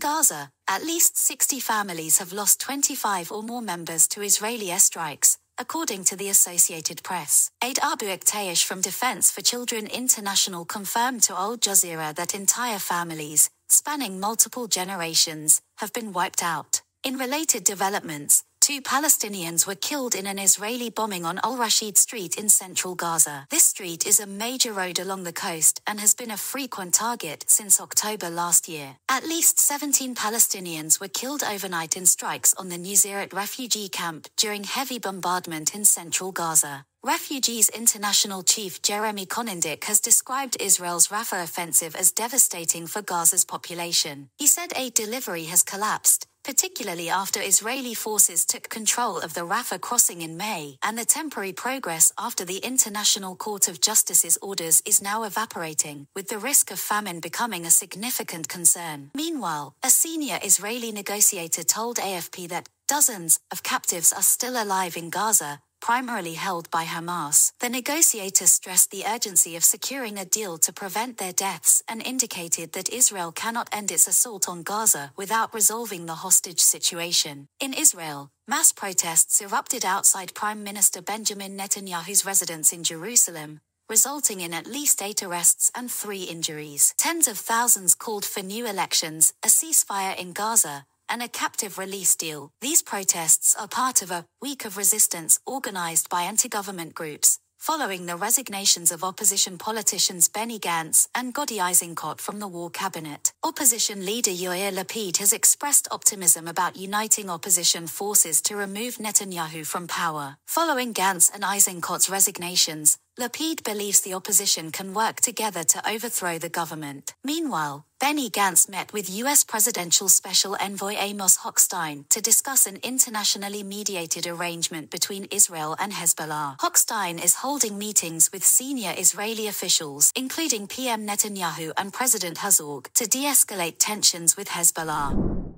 Gaza, at least 60 families have lost 25 or more members to Israeli airstrikes, according to the Associated Press. Abu Eqtaish from Defense for Children International confirmed to Al Jazeera that entire families, spanning multiple generations, have been wiped out. In related developments, 2 Palestinians were killed in an Israeli bombing on al-Rashid Street in central Gaza. This street is a major road along the coast and has been a frequent target since October last year. At least 17 Palestinians were killed overnight in strikes on the Nuseirat refugee camp during heavy bombardment in central Gaza. Refugees International Chief Jeremy Konindick has described Israel's Rafah offensive as devastating for Gaza's population. He said aid delivery has collapsed, particularly after Israeli forces took control of the Rafah crossing in May, and the temporary progress after the International Court of Justice's orders is now evaporating, with the risk of famine becoming a significant concern. Meanwhile, a senior Israeli negotiator told AFP that dozens of captives are still alive in Gaza, primarily held by Hamas. The negotiator stressed the urgency of securing a deal to prevent their deaths and indicated that Israel cannot end its assault on Gaza without resolving the hostage situation. In Israel, mass protests erupted outside Prime Minister Benjamin Netanyahu's residence in Jerusalem, resulting in at least 8 arrests and 3 injuries. Tens of thousands called for new elections, a ceasefire in Gaza, and a captive release deal. These protests are part of a week of resistance organized by anti-government groups, following the resignations of opposition politicians Benny Gantz and Gadi Eisenkot from the war cabinet. Opposition leader Yair Lapid has expressed optimism about uniting opposition forces to remove Netanyahu from power. Following Gantz and Eisenkot's resignations, Lapid believes the opposition can work together to overthrow the government. Meanwhile, Benny Gantz met with U.S. Presidential Special Envoy Amos Hochstein to discuss an internationally mediated arrangement between Israel and Hezbollah. Hochstein is holding meetings with senior Israeli officials, including PM Netanyahu and President Herzog, to de-escalate tensions with Hezbollah.